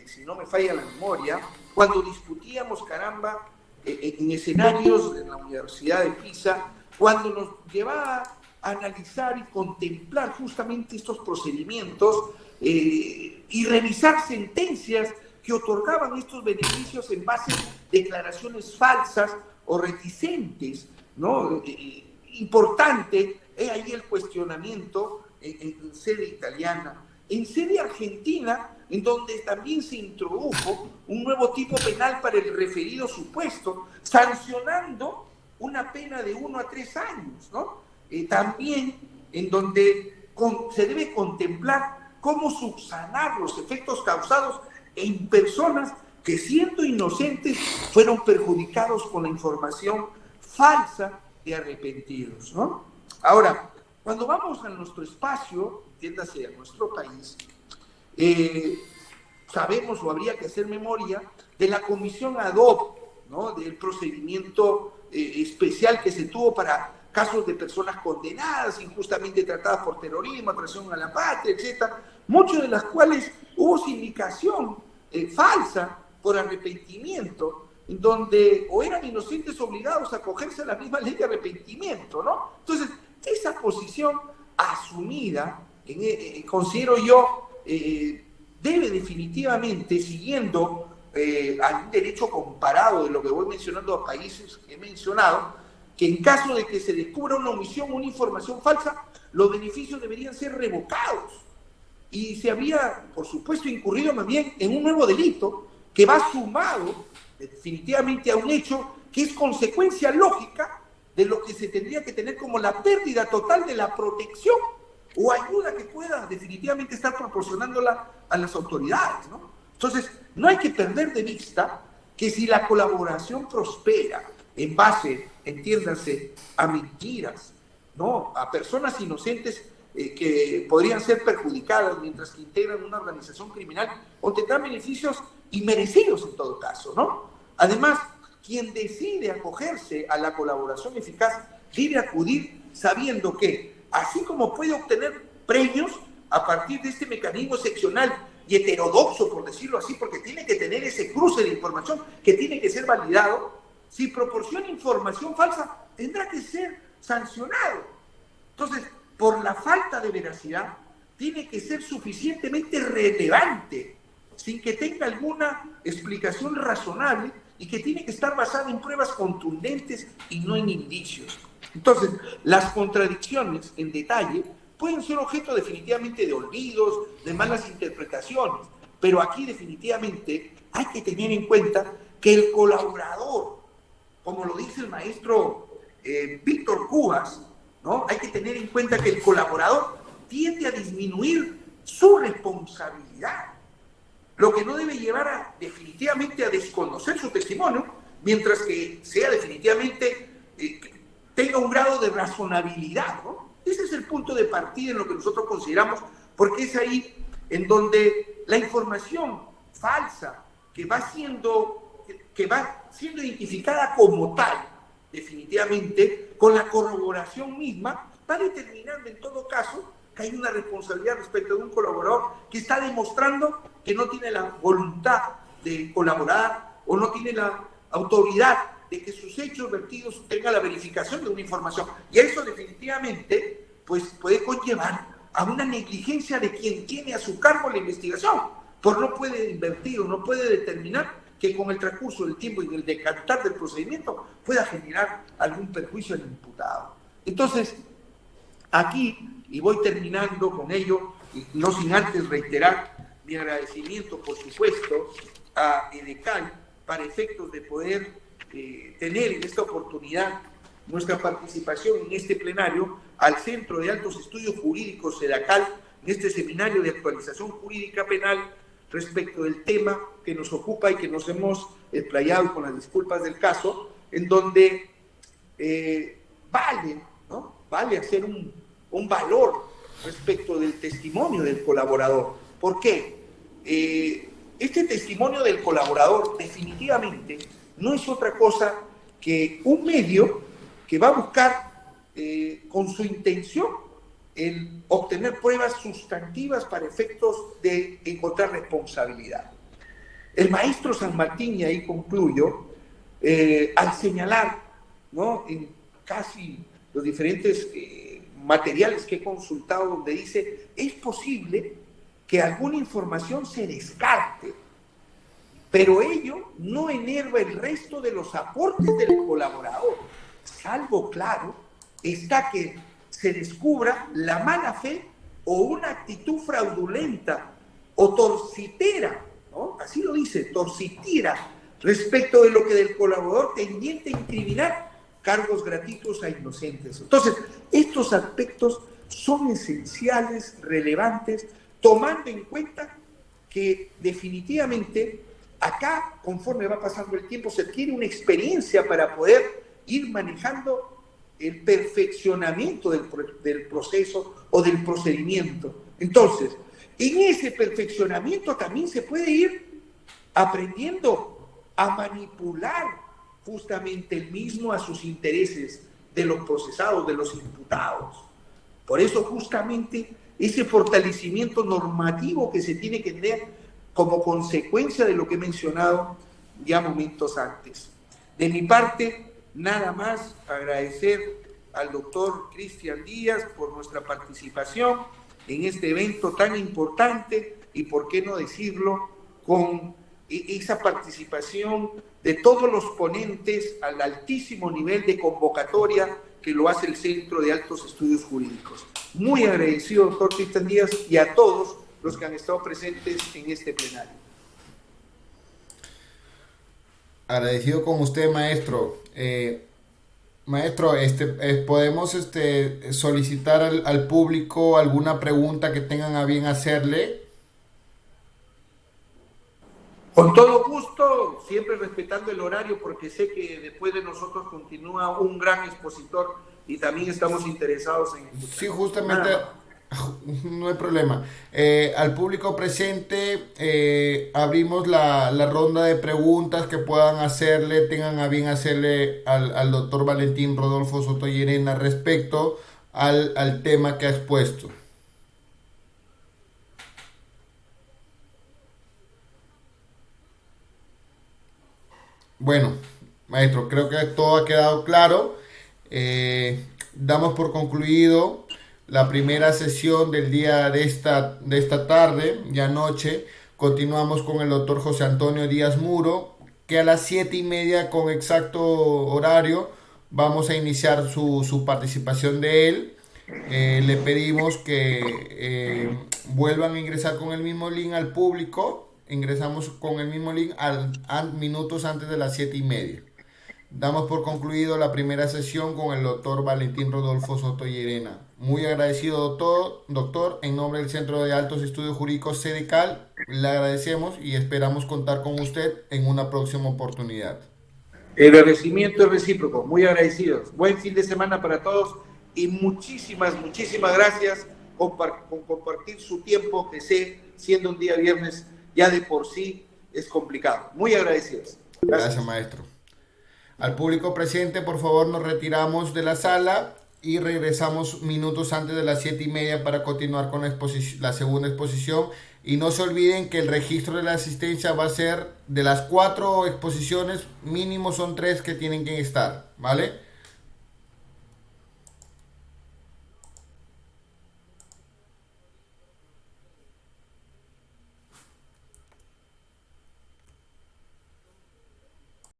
si no me falla la memoria, cuando discutíamos, caramba, en escenarios en la Universidad de Pisa, cuando nos llevaba a analizar y contemplar justamente estos procedimientos y revisar sentencias que otorgaban estos beneficios en base a declaraciones falsas o reticentes, ¿no? Importante, ahí el cuestionamiento en sede italiana. En sede argentina, en donde también se introdujo un nuevo tipo penal para el referido supuesto, sancionando una pena de 1 a 3 años, ¿no? También en donde se debe contemplar cómo subsanar los efectos causados en personas que, siendo inocentes, fueron perjudicados con la información falsa de arrepentidos, ¿no? Ahora, cuando vamos a nuestro espacio, entiéndase a nuestro país, sabemos o habría que hacer memoria de la comisión ad hoc, ¿no? Del procedimiento especial que se tuvo para casos de personas condenadas, injustamente tratadas por terrorismo, traición a la patria, etc. Muchas de las cuales hubo sindicación falsa por arrepentimiento, en donde o eran inocentes obligados a acogerse a la misma ley de arrepentimiento, ¿no? Entonces, esa posición asumida, considero yo, debe definitivamente, siguiendo a un derecho comparado de lo que voy mencionando a países que he mencionado, que en caso de que se descubra una omisión o una información falsa, los beneficios deberían ser revocados. Y se había, por supuesto, incurrido más bien en un nuevo delito que va sumado definitivamente a un hecho que es consecuencia lógica de lo que se tendría que tener como la pérdida total de la protección o ayuda que pueda definitivamente estar proporcionándola a las autoridades, ¿no? Entonces, no hay que perder de vista que si la colaboración prospera en base, entiéndase, a mentiras, ¿no? A personas inocentes que podrían ser perjudicadas mientras que integran una organización criminal o tendrán beneficios inmerecidos en todo caso, ¿no? Además, quien decide acogerse a la colaboración eficaz debe acudir sabiendo que, así como puede obtener premios a partir de este mecanismo excepcional y heterodoxo, por decirlo así, porque tiene que tener ese cruce de información que tiene que ser validado, si proporciona información falsa, tendrá que ser sancionado. Entonces, por la falta de veracidad, tiene que ser suficientemente relevante, sin que tenga alguna explicación razonable y que tiene que estar basada en pruebas contundentes y no en indicios. Entonces, las contradicciones en detalle pueden ser objeto definitivamente de olvidos, de malas interpretaciones, pero aquí definitivamente hay que tener en cuenta que el colaborador, como lo dice el maestro Víctor Cubas, ¿no? Hay que tener en cuenta que el colaborador tiende a disminuir su responsabilidad, lo que no debe llevar definitivamente a desconocer su testimonio, mientras que sea definitivamente, tenga un grado de razonabilidad, ¿no? Ese es el punto de partida en lo que nosotros consideramos, porque es ahí en donde la información falsa que va siendo identificada como tal, definitivamente, con la corroboración misma, va determinando en todo caso que hay una responsabilidad respecto de un colaborador que está demostrando que no tiene la voluntad de colaborar o no tiene la autoridad de que sus hechos vertidos tengan la verificación de una información. Y eso definitivamente pues, puede conllevar a una negligencia de quien tiene a su cargo la investigación, por no puede invertir o no puede determinar que con el transcurso del tiempo y del decantar del procedimiento pueda generar algún perjuicio al imputado. Entonces, aquí, y voy terminando con ello, y no sin antes reiterar mi agradecimiento, por supuesto, a EDECAL para efectos de poder tener en esta oportunidad nuestra participación en este plenario al Centro de Altos Estudios Jurídicos CEDACAL, en este seminario de actualización jurídica penal respecto del tema que nos ocupa y que nos hemos explayado con las disculpas del caso, en donde vale, ¿no? Vale hacer un valor respecto del testimonio del colaborador. ¿Por qué? Este testimonio del colaborador definitivamente no es otra cosa que un medio que va a buscar con su intención el obtener pruebas sustantivas para efectos de encontrar responsabilidad. El maestro San Martín, y ahí concluyo, al señalar, ¿no?, en casi los diferentes materiales que he consultado, donde dice, es posible que alguna información se descarte, pero ello no enerva el resto de los aportes del colaborador, salvo, claro, está que se descubra la mala fe o una actitud fraudulenta o torcitera, ¿no? Así lo dice, torcitera, respecto de lo que del colaborador tendiente a incriminar cargos gratuitos a inocentes. Entonces, estos aspectos son esenciales, relevantes, tomando en cuenta que definitivamente acá, conforme va pasando el tiempo, se adquiere una experiencia para poder ir manejando el perfeccionamiento del proceso o del procedimiento. Entonces, en ese perfeccionamiento también se puede ir aprendiendo a manipular justamente el mismo a sus intereses de los procesados, de los imputados. Por eso justamente ese fortalecimiento normativo que se tiene que tener como consecuencia de lo que he mencionado ya momentos antes. De mi parte, nada más agradecer al doctor Cristian Díaz por nuestra participación en este evento tan importante y, por qué no decirlo, con esa participación de todos los ponentes al altísimo nivel de convocatoria que lo hace el Centro de Altos Estudios Jurídicos. Muy agradecido, doctor Cristian Díaz, y a todos los que han estado presentes en este plenario. Agradecido con usted, maestro. Maestro, podemos solicitar al público alguna pregunta que tengan a bien hacerle. Con todo gusto, siempre respetando el horario, porque sé que después de nosotros continúa un gran expositor y también estamos interesados en... Sí, justamente, no hay problema. Al público presente abrimos la ronda de preguntas que puedan hacerle, tengan a bien hacerle al doctor Valentín Rodolfo Soto Llerena respecto al tema que ha expuesto. Bueno, maestro, creo que todo ha quedado claro. Damos por concluido la primera sesión del día de esta tarde y anoche. Continuamos con el doctor José Antonio Díaz Muro, que a las 7:30 con exacto horario vamos a iniciar su participación de él. Le pedimos que vuelvan a ingresar con el mismo link al público. Ingresamos con el mismo link minutos antes de las 7:30. Damos por concluido la primera sesión con el doctor Valentín Rodolfo Soto Llerena. Muy agradecido, doctor, en nombre del Centro de Altos Estudios Jurídicos CEDACAL, le agradecemos y esperamos contar con usted en una próxima oportunidad. El agradecimiento es recíproco, muy agradecidos. Buen fin de semana para todos y muchísimas gracias con compartir su tiempo, que sé, siendo un día viernes, ya de por sí es complicado. Muy agradecidos. Gracias, maestro. Al público presente, por favor, nos retiramos de la sala y regresamos minutos antes de las 7:30 para continuar con la segunda exposición. Y no se olviden que el registro de la asistencia va a ser de las 4 exposiciones, mínimo son 3 que tienen que estar, ¿vale?